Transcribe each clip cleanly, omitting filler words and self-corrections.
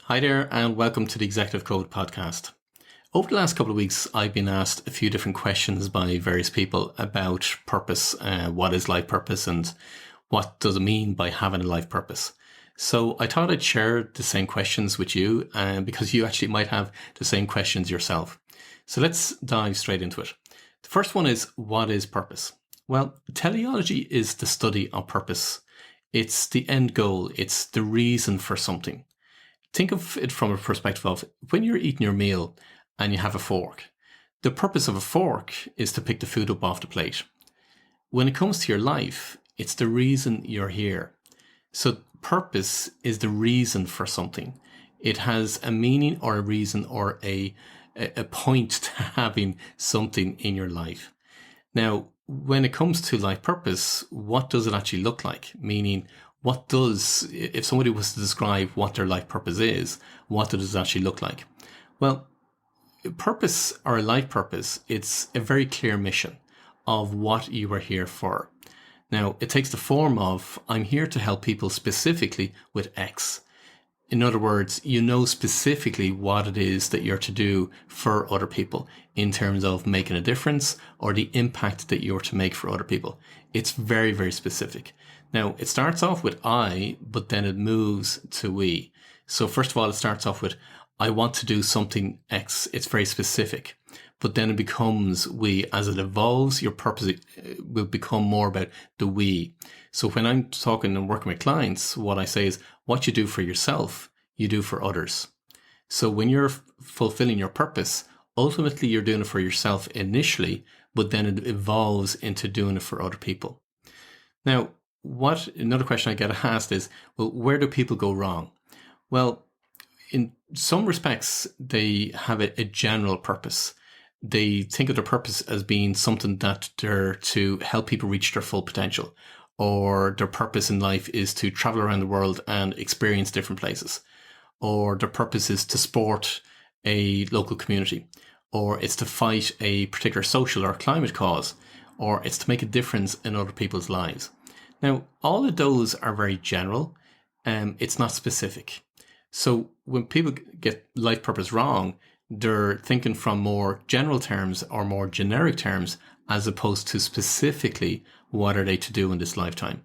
Hi there, and welcome to the Executive Code podcast. Over the last couple of weeks, I've been asked a few different questions by various people about purpose, what is life purpose, and what does it mean by having a life purpose. So I thought I'd share the same questions with you, because you actually might have the same questions yourself. So let's dive straight into it. The first one is, what is purpose? Well, teleology is the study of purpose. It's the end goal. It's the reason for something. Think of it from a perspective of when you're eating your meal and you have a fork. The purpose of a fork is to pick the food up off the plate. When it comes to your life, it's the reason you're here. So purpose is the reason for something. It has a meaning or a reason or a point to having something in your life. Now, when it comes to life purpose, what does it actually look like? Meaning, if somebody was to describe what their life purpose is, what does it actually look like? Well, purpose or a life purpose, it's a very clear mission of what you are here for. Now, it takes the form of, I'm here to help people specifically with X. In other words, you know specifically what it is that you're to do for other people in terms of making a difference or the impact that you're to make for other people. It's very, very specific. Now, it starts off with I, but then it moves to we. So first of all, it starts off with, I want to do something X. It's very specific. But then it becomes we. As it evolves, your purpose will become more about the we. So when I'm talking and working with clients, what I say is what you do for yourself, you do for others. So when you're fulfilling your purpose, ultimately you're doing it for yourself initially, but then it evolves into doing it for other people. Now, another question I get asked is, well, where do people go wrong? Well, in some respects, they have a general purpose. They think of their purpose as being something that they're to help people reach their full potential, or their purpose in life is to travel around the world and experience different places, or their purpose is to support a local community, or it's to fight a particular social or climate cause, or it's to make a difference in other people's lives. Now, all of those are very general, it's not specific. So when people get life purpose wrong, they're thinking from more general terms or more generic terms as opposed to specifically what are they to do in this lifetime.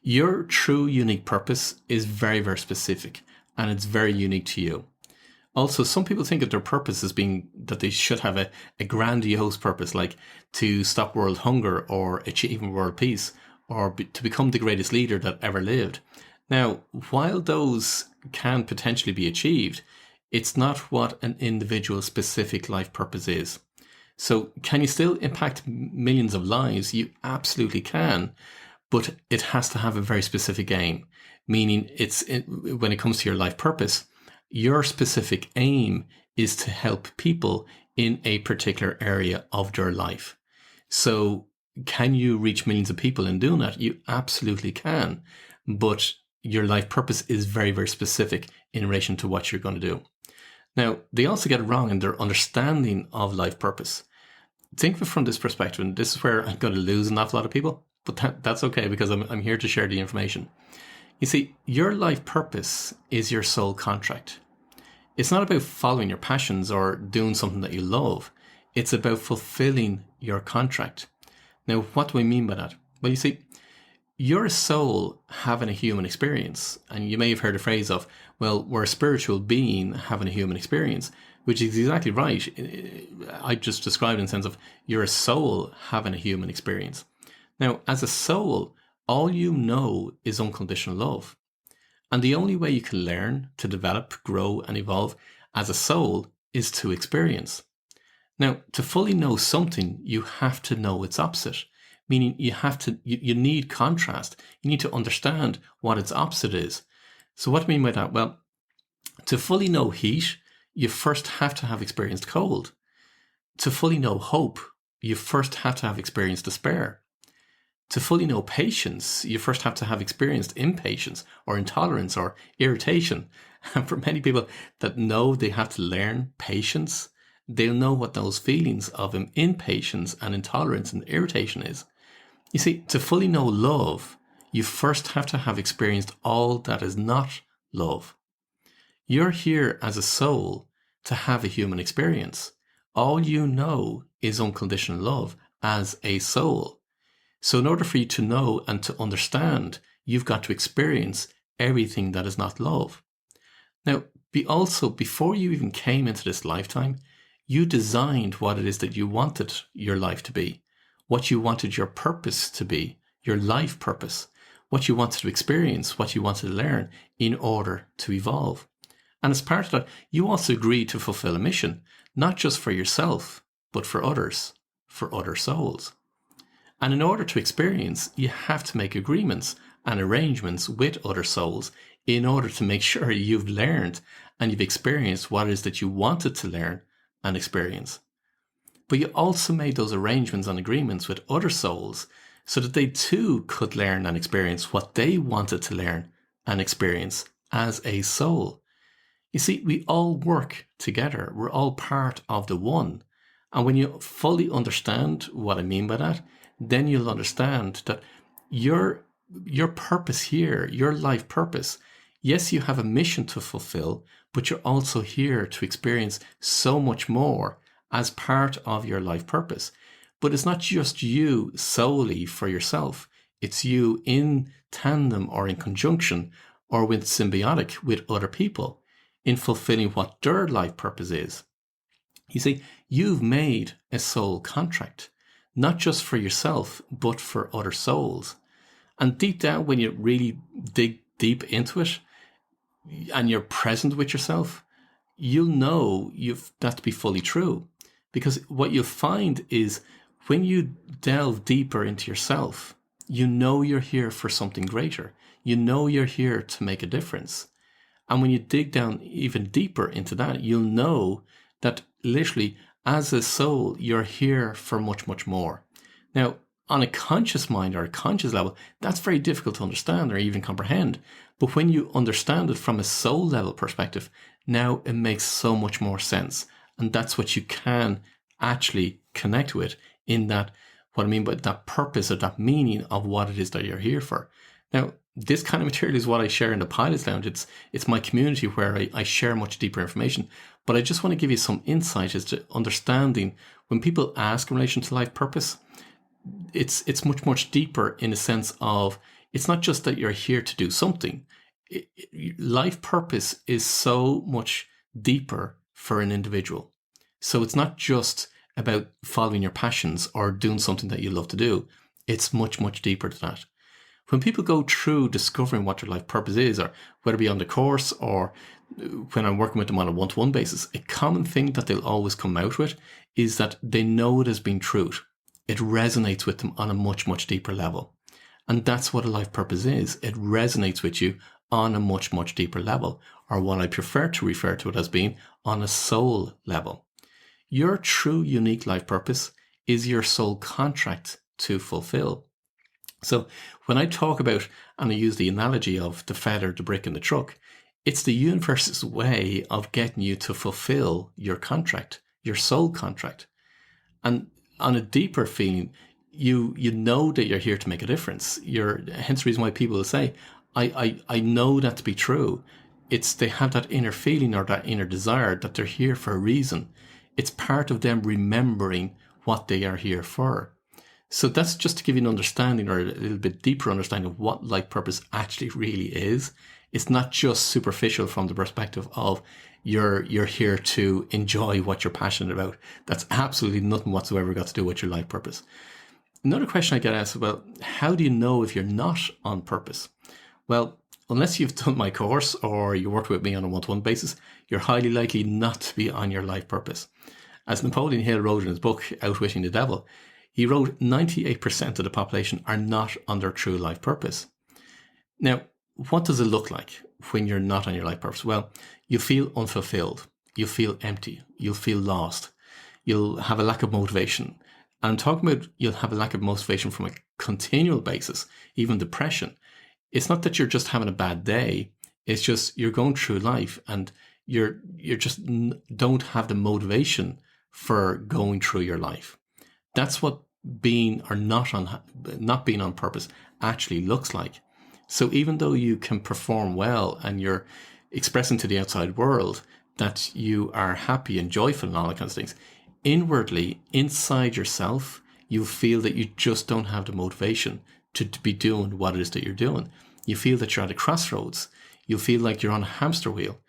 Your true unique purpose is very, very specific and it's very unique to you. Also, some people think of their purpose as being that they should have a grandiose purpose, like to stop world hunger or achieving world peace or to become the greatest leader that ever lived. Now, while those can potentially be achieved, it's not what an individual specific life purpose is. So can you still impact millions of lives? You absolutely can, but it has to have a very specific aim, meaning when it comes to your life purpose, your specific aim is to help people in a particular area of their life. So can you reach millions of people in doing that? You absolutely can, but your life purpose is very, very specific in relation to what you're going to do. Now, they also get it wrong in their understanding of life purpose. Think of it from this perspective, and this is where I'm going to lose an awful lot of people, but that's okay because I'm here to share the information. You see, your life purpose is your soul contract. It's not about following your passions or doing something that you love. It's about fulfilling your contract. Now, what do I mean by that? Well, you see, you're a soul having a human experience. And you may have heard the phrase of, well, we're a spiritual being having a human experience, which is exactly right. I just described in the sense of you're a soul having a human experience. Now, as a soul, all you know is unconditional love. And the only way you can learn, to develop, grow, and evolve as a soul is to experience. Now, to fully know something, you have to know its opposite. Meaning you need contrast. You need to understand what its opposite is. So what do I mean by that? Well, to fully know heat, you first have to have experienced cold. To fully know hope, you first have to have experienced despair. To fully know patience, you first have to have experienced impatience or intolerance or irritation. And for many people that know they have to learn patience, they'll know what those feelings of impatience and intolerance and irritation is. You see, to fully know love, you first have to have experienced all that is not love. You're here as a soul to have a human experience. All you know is unconditional love as a soul. So in order for you to know and to understand, you've got to experience everything that is not love. Now, before you even came into this lifetime, you designed what it is that you wanted your life to be, what you wanted your purpose to be, your life purpose, what you wanted to experience, what you wanted to learn in order to evolve. And as part of that, you also agreed to fulfill a mission, not just for yourself, but for others, for other souls. And in order to experience, you have to make agreements and arrangements with other souls in order to make sure you've learned and you've experienced what it is that you wanted to learn and experience. But you also made those arrangements and agreements with other souls so that they too could learn and experience what they wanted to learn and experience as a soul. You see, we all work together. We're all part of the one. And when you fully understand what I mean by that, then you'll understand that your purpose here, your life purpose, yes, you have a mission to fulfill, but you're also here to experience so much more as part of your life purpose. But it's not just you solely for yourself. It's you in tandem or in conjunction or with symbiotic with other people in fulfilling what their life purpose is. You see, you've made a soul contract, not just for yourself, but for other souls. And deep down, when you really dig deep into it and you're present with yourself, you'll know that to be fully true. Because what you'll find is when you delve deeper into yourself, you know you're here for something greater. You know you're here to make a difference. And when you dig down even deeper into that, you'll know that literally as a soul, you're here for much, much more. Now, on a conscious mind or a conscious level, that's very difficult to understand or even comprehend. But when you understand it from a soul level perspective, now it makes so much more sense. And that's what you can actually connect with in that, what I mean by that purpose or that meaning of what it is that you're here for. Now, this kind of material is what I share in the Pilot's Lounge. It's my community where I share much deeper information. But I just want to give you some insight as to understanding when people ask in relation to life purpose, it's much, much deeper in a sense of it's not just that you're here to do something. Life purpose is so much deeper for an individual. So it's not just about following your passions or doing something that you love to do. It's much, much deeper than that. When people go through discovering what their life purpose is, or whether it be on the course or when I'm working with them on a one-to-one basis, a common thing that they'll always come out with is that they know it as being truth. It resonates with them on a much, much deeper level. And that's what a life purpose is. It resonates with you on a much, much deeper level, or what I prefer to refer to it as being on a soul level. Your true, unique life purpose is your soul contract to fulfill. So when I talk about, and I use the analogy of the feather, the brick, and the truck, it's the universe's way of getting you to fulfill your contract, your soul contract. And on a deeper feeling, you know that you're here to make a difference. Hence the reason why people will say, I know that to be true. They have that inner feeling or that inner desire that they're here for a reason. It's part of them remembering what they are here for. So that's just to give you an understanding or a little bit deeper understanding of what life purpose actually really is. It's not just superficial from the perspective of you're here to enjoy what you're passionate about. That's absolutely nothing whatsoever got to do with your life purpose. Another question I get asked about, how do you know if you're not on purpose? Well, unless you've done my course or you worked with me on a one-to-one basis, you're highly likely not to be on your life purpose. As Napoleon Hill wrote in his book, Outwitting the Devil, he wrote 98% of the population are not on their true life purpose. Now, what does it look like when you're not on your life purpose? Well, you feel unfulfilled. You'll feel empty. You'll feel lost. You'll have a lack of motivation. And I'm talking about you'll have a lack of motivation from a continual basis, even depression. It's not that you're just having a bad day. It's just you're going through life and you're just don't have the motivation for going through your life. That's what being or not being on purpose actually looks like. So even though you can perform well and you're expressing to the outside world that you are happy and joyful and all that kind of things, inwardly, inside yourself, you feel that you just don't have the motivation to be doing what it is that you're doing. You feel that you're at a crossroads. You feel like you're on a hamster wheel.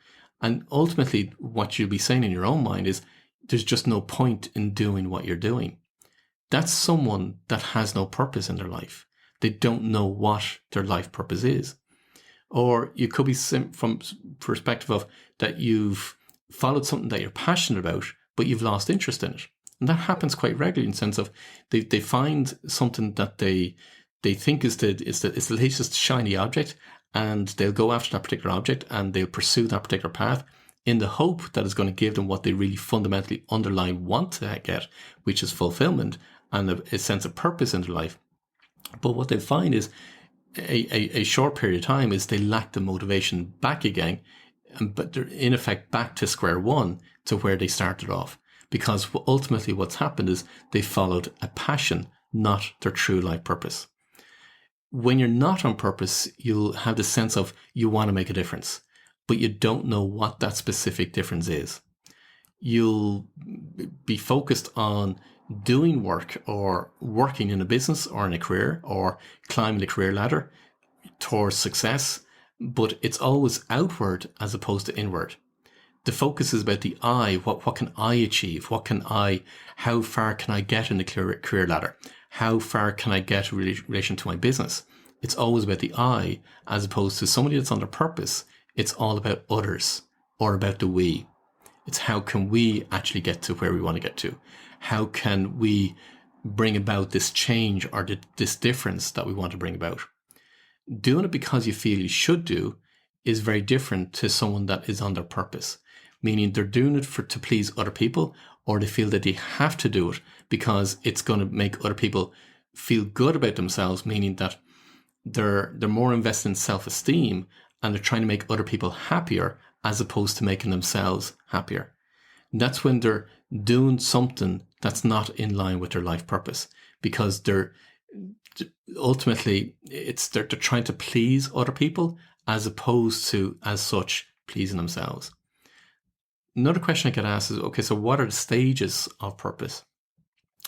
And ultimately, what you'll be saying in your own mind is, there's just no point in doing what you're doing. That's someone that has no purpose in their life. They don't know what their life purpose is. Or you could be from perspective of that you've followed something that you're passionate about, but you've lost interest in it. And that happens quite regularly in the sense of they find something that they think is the latest shiny object, and they'll go after that particular object and they'll pursue that particular path in the hope that it's going to give them what they really fundamentally underlying want to get, which is fulfillment and a sense of purpose in their life. But what they find is a short period of time is they lack the motivation back again, but they're in effect back to square one, to where they started off. Because ultimately what's happened is they followed a passion, not their true life purpose. When you're not on purpose, you'll have the sense of you want to make a difference, but you don't know what that specific difference is. You'll be focused on doing work or working in a business or in a career or climbing the career ladder towards success, but it's always outward as opposed to inward. The focus is about the I. What can I achieve? How far can I get in the career ladder? How far can I get in relation to my business? It's always about the I, as opposed to somebody that's under purpose. It's all about others or about the we. It's how can we actually get to where we want to get to? How can we bring about this change or this difference that we want to bring about? Doing it because you feel you should do is very different to someone that is under purpose, meaning they're doing it to please other people, or they feel that they have to do it because it's going to make other people feel good about themselves, meaning that they're more invested in self-esteem and they're trying to make other people happier as opposed to making themselves happier. And that's when they're doing something that's not in line with their life purpose, because they're ultimately they're trying to please other people as opposed to, as such, pleasing themselves. Another question I get asked is, okay, so what are the stages of purpose?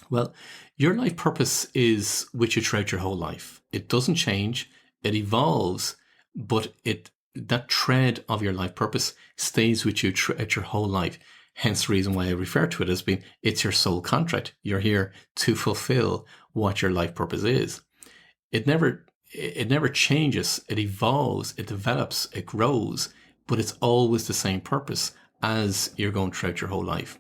Well, your life purpose is with you throughout your whole life. It doesn't change, it evolves, but that thread of your life purpose stays with you throughout your whole life. Hence the reason why I refer to it as being, it's your soul contract. You're here to fulfill what your life purpose is. It never changes, it evolves, it develops, it grows, but it's always the same purpose as you're going throughout your whole life.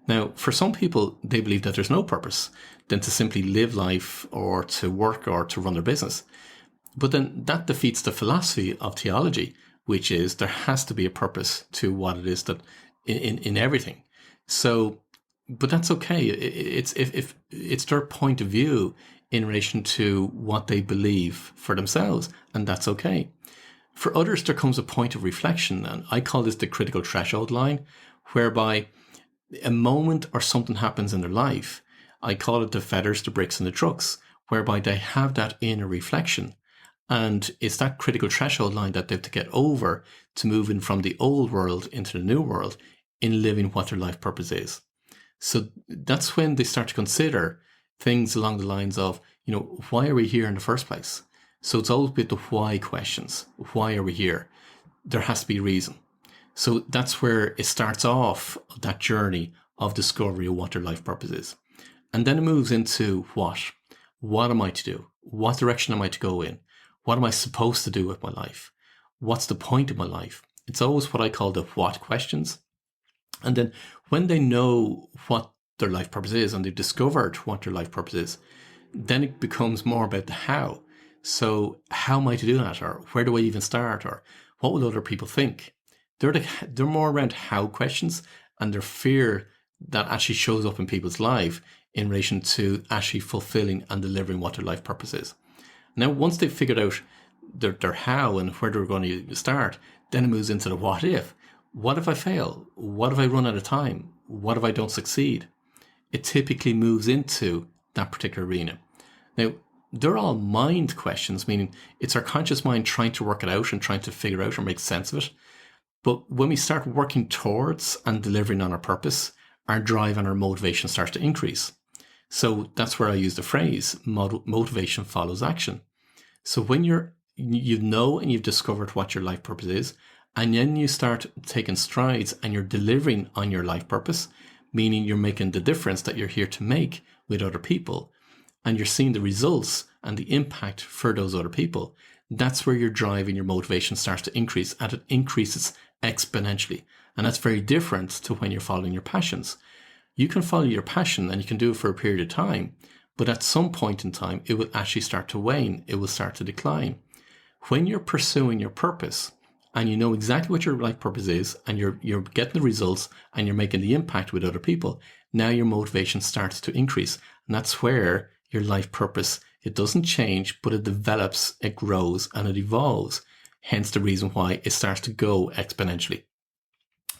Now, for some people, they believe that there's no purpose than to simply live life or to work or to run their business. But then that defeats the philosophy of theology, which is there has to be a purpose to what it is that in everything. So, but that's okay. If it's their point of view in relation to what they believe for themselves, and that's okay. For others, there comes a point of reflection, and I call this the critical threshold line, whereby a moment or something happens in their life. I call it the feathers, the bricks, and the trucks, whereby they have that inner reflection. And it's that critical threshold line that they have to get over to move in from the old world into the new world in living what their life purpose is. So that's when they start to consider things along the lines of, why are we here in the first place? So it's always with the why questions. Why are we here? There has to be a reason. So that's where it starts off, that journey of discovery of what their life purpose is. And then it moves into what? What am I to do? What direction am I to go in? What am I supposed to do with my life? What's the point of my life? It's always what I call the what questions. And then when they know what their life purpose is and they've discovered what their life purpose is, then it becomes more about the how. So how am I to do that? Or where do I even start? Or what will other people think? They're more around how questions, and their fear that actually shows up in people's life in relation to actually fulfilling and delivering what their life purpose is. Now, once they've figured out their how and where they're going to start, then it moves into the what if. What if I fail? What if I run out of time? What if I don't succeed? It typically moves into that particular arena. Now, they're all mind questions, meaning it's our conscious mind trying to work it out and trying to figure out or make sense of it. But when we start working towards and delivering on our purpose, our drive and our motivation starts to increase. So that's where I use the phrase, motivation follows action. So when you know and you've discovered what your life purpose is, and then you start taking strides and you're delivering on your life purpose, meaning you're making the difference that you're here to make with other people, and you're seeing the results and the impact for those other people, that's where your drive and your motivation starts to increase, and it increases exponentially. And that's very different to when you're following your passions. You can follow your passion and you can do it for a period of time, but at some point in time, it will actually start to wane. It will start to decline. When you're pursuing your purpose and you know exactly what your life purpose is, and you're getting the results and you're making the impact with other people, now your motivation starts to increase. And that's where your life purpose, it doesn't change, but it develops, it grows, and it evolves. Hence the reason why it starts to go exponentially.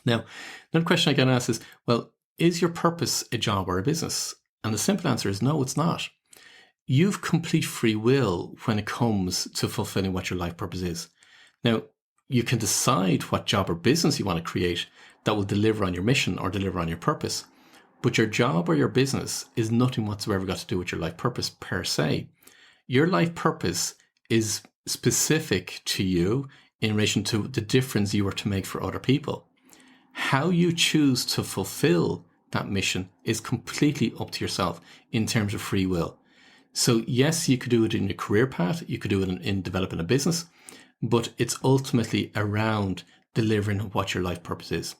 Now, another question I get asked is, well, is your purpose a job or a business? And the simple answer is no, it's not. You've complete free will when it comes to fulfilling what your life purpose is. Now, you can decide what job or business you want to create that will deliver on your mission or deliver on your purpose. But your job or your business is nothing whatsoever got to do with your life purpose per se. Your life purpose is specific to you in relation to the difference you are to make for other people. How you choose to fulfill that mission is completely up to yourself in terms of free will. So yes, you could do it in your career path, you could do it in developing a business, but it's ultimately around delivering what your life purpose is.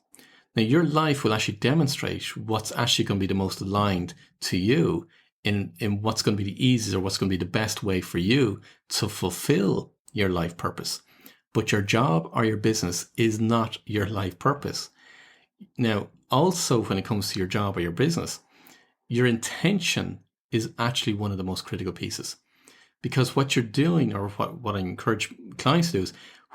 Now, your life will actually demonstrate what's actually going to be the most aligned to you in what's going to be the easiest or what's going to be the best way for you to fulfill your life purpose. But your job or your business is not your life purpose. Now, also when it comes to your job or your business, your intention is actually one of the most critical pieces. Because what you're doing, or what I encourage clients to do, is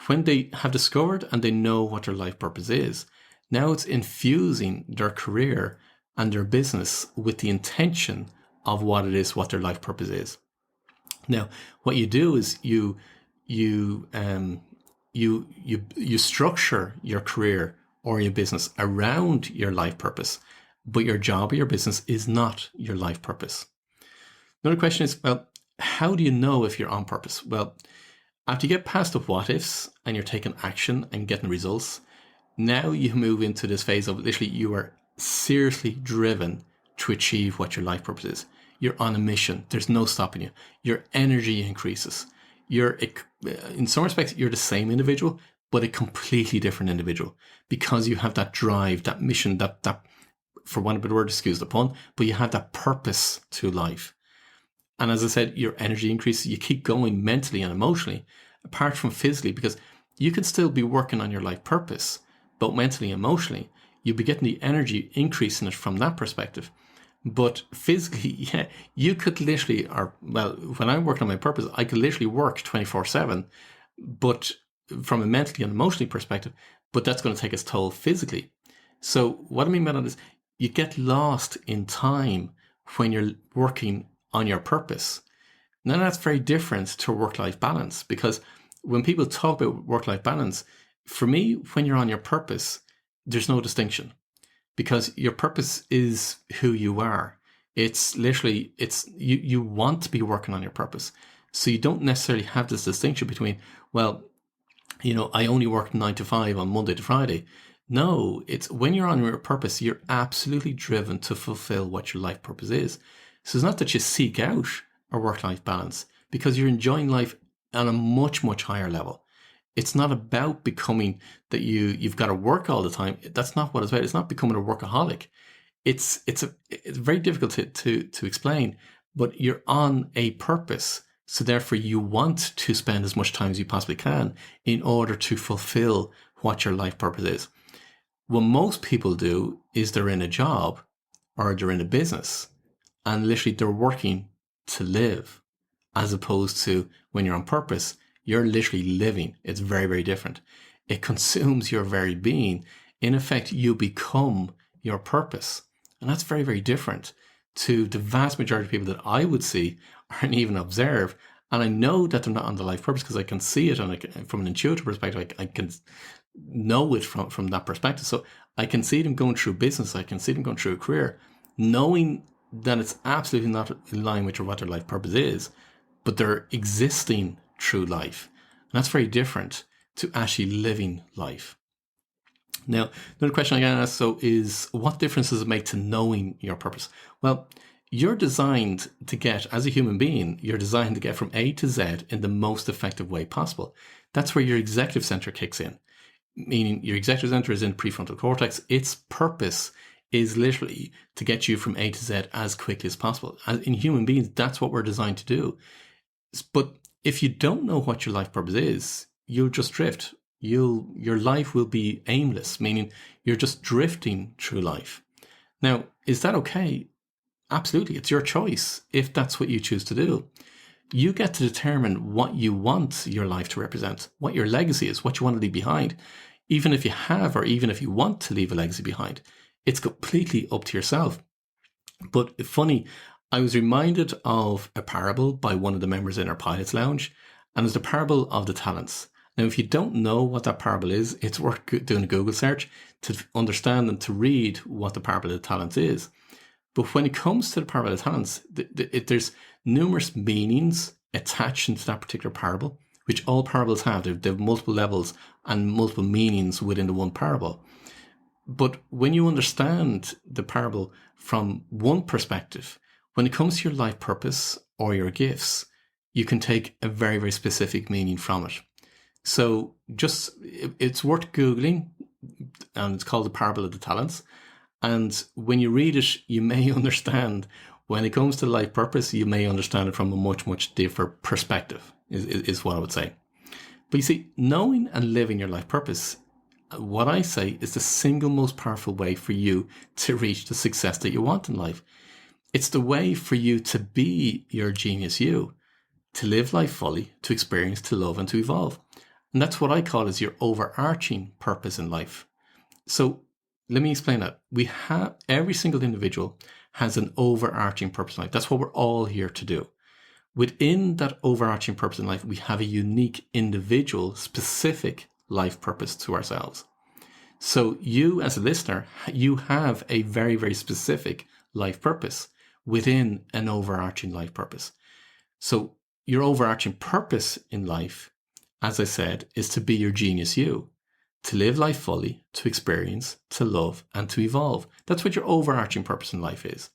when they have discovered and they know what their life purpose is, now it's infusing their career and their business with the intention of what it is, what their life purpose is. Now, what you do is you structure your career or your business around your life purpose, but your job or your business is not your life purpose. Another question is, well, how do you know if you're on purpose? Well, after you get past the what ifs and you're taking action and getting results, now you move into this phase of literally you are seriously driven to achieve what your life purpose is. You're on a mission. There's no stopping you. Your energy increases. In some respects, you're the same individual, but a completely different individual, because you have that drive, that mission, that for want of a better word, excuse the pun, but you have that purpose to life. And as I said, your energy increases. You keep going mentally and emotionally, apart from physically, because you can still be working on your life purpose, but mentally and emotionally, you'll be getting the energy increasing it from that perspective. But physically, yeah, you could literally, when I worked on my purpose, I could literally work 24/7, but from a mentally and emotionally perspective, but that's going to take its toll physically. So what I mean by that is you get lost in time when you're working on your purpose. Now that's very different to work-life balance, because when people talk about work-life balance, for me, when you're on your purpose, there's no distinction, because your purpose is who you are. It's literally, you want to be working on your purpose. So you don't necessarily have this distinction between, well, I only work 9 to 5 on Monday to Friday. No, it's when you're on your purpose, you're absolutely driven to fulfill what your life purpose is. So it's not that you seek out a work-life balance, because you're enjoying life on a much, much higher level. It's not about becoming that you've got to work all the time. That's not what it's about. It's not becoming a workaholic. It's very difficult to explain, but you're on a purpose. So therefore you want to spend as much time as you possibly can in order to fulfill what your life purpose is. What most people do is they're in a job or they're in a business, and literally they're working to live, as opposed to when you're on purpose, you're literally living. It's very, very different. It consumes your very being. In effect, you become your purpose. And that's very, very different to the vast majority of people that I would see or even observe. And I know that they're not on the life purpose because I can see it from an intuitive perspective. I can know it from that perspective. So I can see them going through business. I can see them going through a career, knowing that it's absolutely not in line with what their life purpose is, but they're existing through life. And that's very different to actually living life. Now, another question I get asked is what difference does it make to knowing your purpose? Well, you're designed to get, as a human being, you're designed to get from A to Z in the most effective way possible. That's where your executive center kicks in, meaning your executive center is in prefrontal cortex. Its purpose is literally to get you from A to Z as quickly as possible. In human beings, that's what we're designed to do. But if you don't know what your life purpose is, you'll just drift. Your life will be aimless, meaning you're just drifting through life. Now, is that okay? Absolutely. It's your choice if that's what you choose to do. You get to determine what you want your life to represent, what your legacy is, what you want to leave behind. Even if you have, or even if you want to leave a legacy behind, it's completely up to yourself. But funny, I was reminded of a parable by one of the members in our Pilots Lounge, and it's the parable of the talents. Now, if you don't know what that parable is, it's worth doing a Google search to understand and to read what the parable of the talents is. But when it comes to the parable of the talents, there's numerous meanings attached into that particular parable, which all parables have. They have multiple levels and multiple meanings within the one parable. But when you understand the parable from one perspective, when it comes to your life purpose or your gifts, you can take a very, very specific meaning from it. So it's worth Googling, and it's called the parable of the talents. And when you read it, you may understand, when it comes to life purpose, you may understand it from a much, much different perspective, is what I would say. But you see, knowing and living your life purpose, what I say is the single most powerful way for you to reach the success that you want in life. It's the way for you to be your genius you, to live life fully, to experience, to love, and to evolve. And that's what I call as your overarching purpose in life. So let me explain that. Every single individual has an overarching purpose in life. That's what we're all here to do. Within that overarching purpose in life, we have a unique individual specific life purpose to ourselves. So you as a listener, you have a very, very specific life purpose within an overarching life purpose. So your overarching purpose in life, as I said, is to be your genius you, to live life fully, to experience, to love, and to evolve. That's what your overarching purpose in life is.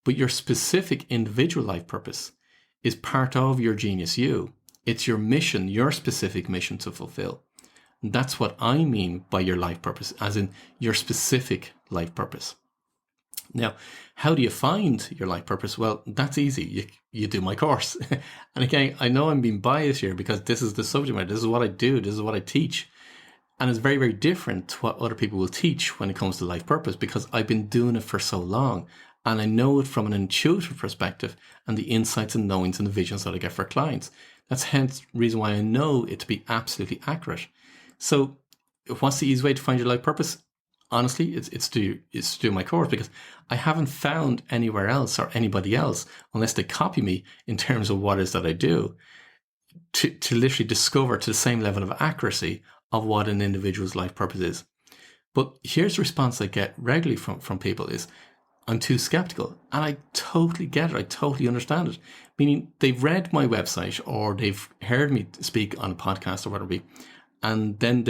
But your specific individual life purpose is part of your genius you. It's your mission, your specific mission to fulfill. And that's what I mean by your life purpose, as in your specific life purpose. Now, how do you find your life purpose? Well, that's easy. You do my course. And again, I know I'm being biased here because this is the subject matter. This is what I do. This is what I teach. And it's very, very different to what other people will teach when it comes to life purpose, because I've been doing it for so long. And I know it from an intuitive perspective and the insights and knowings and the visions that I get for clients. That's hence the reason why I know it to be absolutely accurate. So what's the easy way to find your life purpose? Honestly, it's to do my course, because I haven't found anywhere else or anybody else, unless they copy me in terms of what it is that I do, to literally discover to the same level of accuracy of what an individual's life purpose is. But here's the response I get regularly from people is, I'm too skeptical. And I totally get it. I totally understand it. Meaning they've read my website or they've heard me speak on a podcast or whatever it be, and then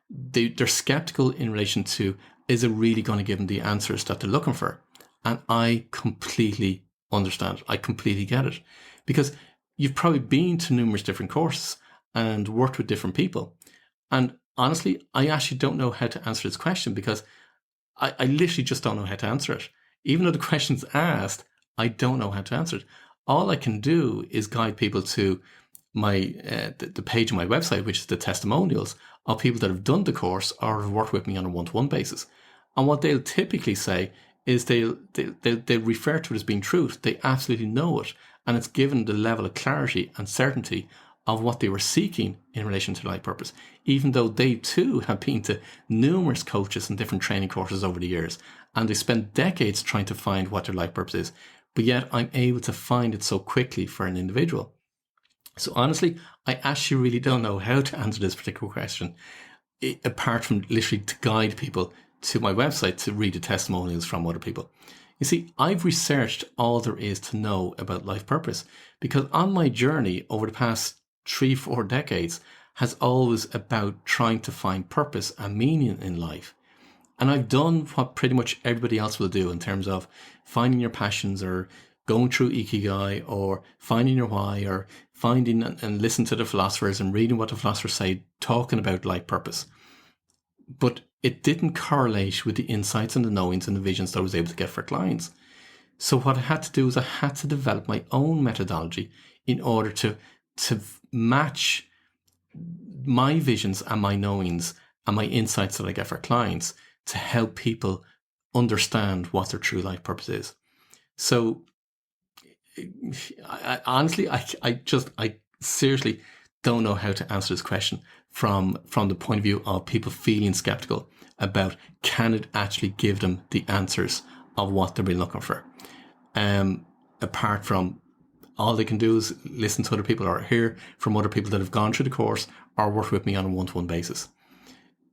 they're skeptical in relation to, is it really going to give them the answers that they're looking for? And I completely understand it. I completely get it. Because you've probably been to numerous different courses and worked with different people. And honestly, I actually don't know how to answer this question, because I literally just don't know how to answer it. Even though the question's asked, I don't know how to answer it. All I can do is guide people to my the page on my website, which is the testimonials of people that have done the course or have worked with me on a one-to-one basis. And what they'll typically say is they'll refer to it as being truth. They absolutely know it, and it's given the level of clarity and certainty of what they were seeking in relation to life purpose, even though they too have been to numerous coaches and different training courses over the years, and they spent decades trying to find what their life purpose is. But yet I'm able to find it so quickly for an individual. So honestly, I actually really don't know how to answer this particular question. apart from literally to guide people to my website to read the testimonials from other people. You see, I've researched all there is to know about life purpose, because on my journey over the past 3-4 decades has always about trying to find purpose and meaning in life. And I've done what pretty much everybody else will do in terms of finding your passions, or going through Ikigai, or finding your why, or finding and listen to the philosophers and reading what the philosophers say, talking about life purpose. But it didn't correlate with the insights and the knowings and the visions that I was able to get for clients. So what I had to do is I had to develop my own methodology in order to match my visions and my knowings and my insights that I get for clients to help people understand what their true life purpose is. So honestly, I seriously don't know how to answer this question from the point of view of people feeling skeptical about, can it actually give them the answers of what they've been looking for. Apart from all they can do is listen to other people or hear from other people that have gone through the course or work with me on a one-to-one basis.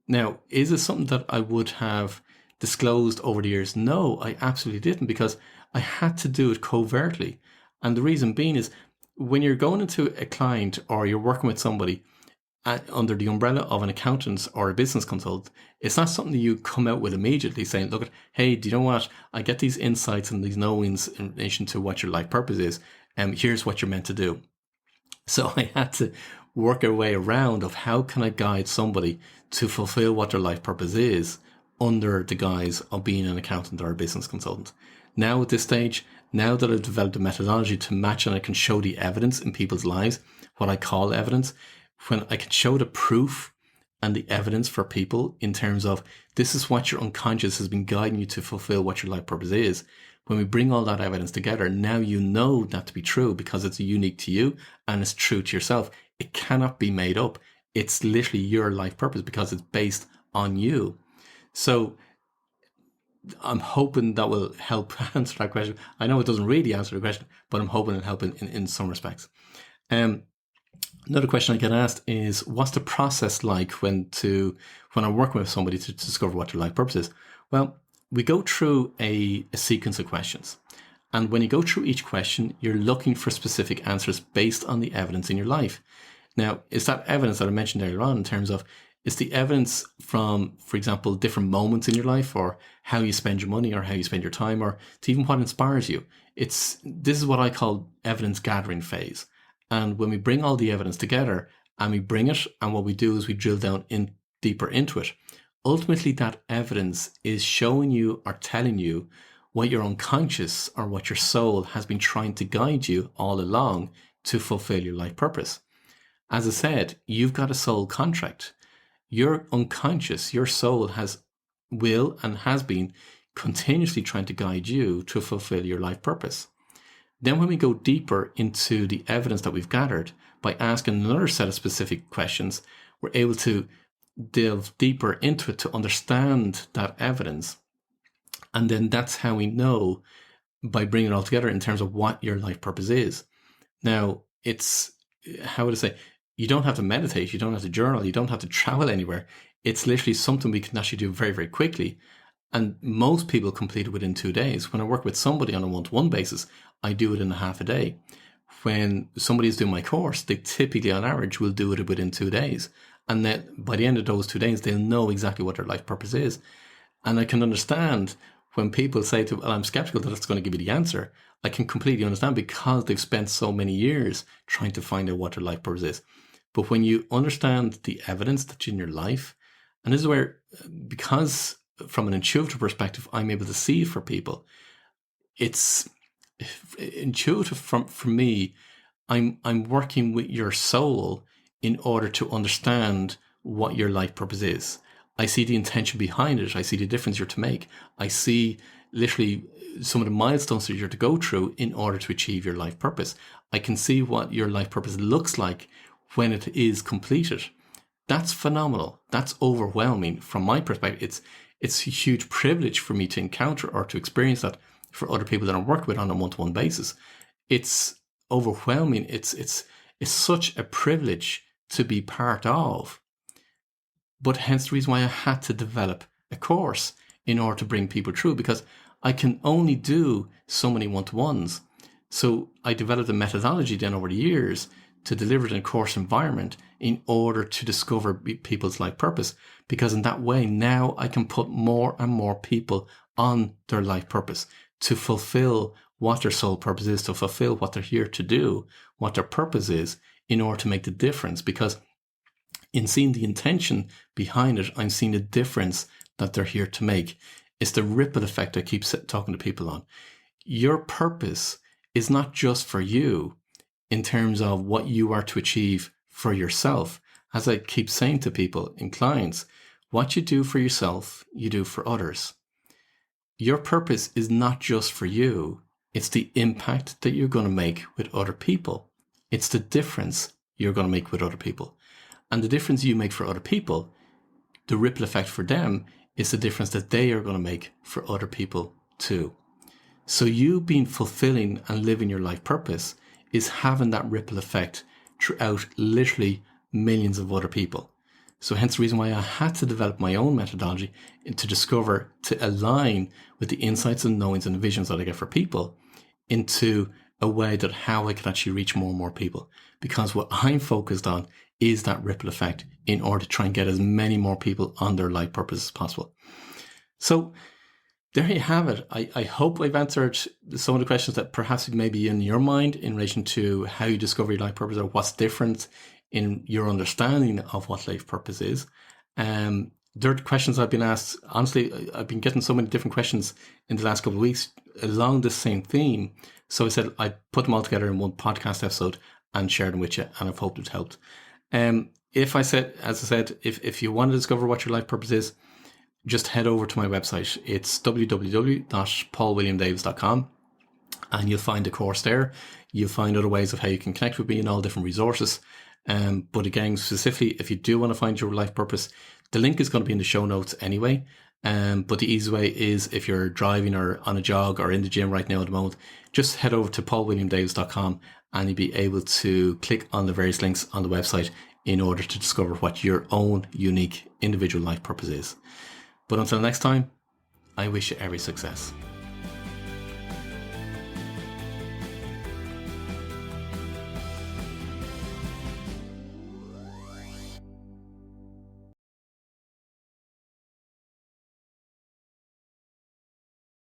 Now, is it something that I would have disclosed over the years? No, I absolutely didn't, because I had to do it covertly. And the reason being is, when you're going into a client or you're working with somebody under the umbrella of an accountant or a business consultant, it's not something that you come out with immediately saying, look, hey, do you know what? I get these insights and these knowings in relation to what your life purpose is. Here's what you're meant to do. So I had to work a way around of how can I guide somebody to fulfill what their life purpose is under the guise of being an accountant or a business consultant. Now at this stage, now that I've developed a methodology to match and I can show the evidence in people's lives, what I call evidence, when I can show the proof and the evidence for people in terms of this is what your unconscious has been guiding you to fulfill what your life purpose is. When we bring all that evidence together, now you know that to be true because it's unique to you and it's true to yourself. It cannot be made up. It's literally your life purpose because it's based on you. So I'm hoping that will help answer that question. I know it doesn't really answer the question, but I'm hoping it'll help in some respects. Another question I get asked is, what's the process like when I'm working with somebody to discover what their life purpose is? Well, we go through a sequence of questions. And when you go through each question, you're looking for specific answers based on the evidence in your life. Now, it's that evidence that I mentioned earlier on in terms of, it's the evidence from, for example, different moments in your life, or how you spend your money, or how you spend your time, or to even what inspires you. This is what I call evidence gathering phase. And when we bring all the evidence together and we bring it, and what we do is we drill down deeper into it. Ultimately, that evidence is showing you or telling you what your unconscious or what your soul has been trying to guide you all along to fulfill your life purpose. As I said, you've got a soul contract. Your unconscious, your soul will and has been continuously trying to guide you to fulfill your life purpose. Then when we go deeper into the evidence that we've gathered by asking another set of specific questions, we're able to delve deeper into it to understand that evidence. And then that's how we know, by bringing it all together in terms of what your life purpose is. Now, it's, how would I say, you don't have to meditate, you don't have to journal, you don't have to travel anywhere. It's literally something we can actually do very, very quickly. And most people complete it within 2 days. When I work with somebody on a one-to-one basis, I do it in a half a day. When somebody's doing my course, they typically on average will do it within 2 days. And then by the end of those 2 days, they'll know exactly what their life purpose is. And I can understand when people say to, well, I'm skeptical that it's going to give you the answer. I can completely understand, because they've spent so many years trying to find out what their life purpose is. But when you understand the evidence that's in your life, and this is where, because from an intuitive perspective, I'm able to see for people, it's intuitive for me. I'm working with your soul in order to understand what your life purpose is. I see the intention behind it. I see the difference you're to make. I see literally some of the milestones that you're to go through in order to achieve your life purpose. I can see what your life purpose looks like when it is completed. That's phenomenal. That's overwhelming from my perspective. It's a huge privilege for me to encounter or to experience that for other people that I work with on a one-to-one basis. It's overwhelming. It's such a privilege to be part of. But hence the reason why I had to develop a course in order to bring people through, because I can only do so many one-to-ones. So I developed a methodology then over the years to deliver it in a course environment in order to discover people's life purpose. Because in that way, now I can put more and more people on their life purpose to fulfill what their soul purpose is, to fulfill what they're here to do, what their purpose is, in order to make the difference. Because in seeing the intention behind it, I'm seeing the difference that they're here to make. It's the ripple effect I keep talking to people on. Your purpose is not just for you in terms of what you are to achieve for yourself. As I keep saying to people and clients, what you do for yourself, you do for others. Your purpose is not just for you. It's the impact that you're going to make with other people. It's the difference you're going to make with other people. And the difference you make for other people, the ripple effect for them, is the difference that they are going to make for other people too. So you being fulfilling and living your life purpose is having that ripple effect throughout literally millions of other people. So hence the reason why I had to develop my own methodology to discover, to align with the insights and knowings and visions that I get for people into a way that how I can actually reach more and more people. Because what I'm focused on is that ripple effect in order to try and get as many more people on their life purpose as possible. So there you have it. I hope I've answered some of the questions that perhaps may be in your mind in relation to how you discover your life purpose or what's different in your understanding of what life purpose is. There are questions I've been asked. Honestly, I've been getting so many different questions in the last couple of weeks along the same theme. So I said I'd put them all together in one podcast episode and share them with you, and I've hoped it helped. If you want to discover what your life purpose is, just head over to my website. It's www.paulwilliamdavis.com, and you'll find a course there. You'll find other ways of how you can connect with me and all different resources. But again, specifically, if you do want to find your life purpose, the link is going to be in the show notes anyway. But the easy way is if you're driving or on a jog or in the gym right now at the moment, just head over to paulwilliamdavis.com and you'll be able to click on the various links on the website in order to discover what your own unique individual life purpose is. But until next time, I wish you every success.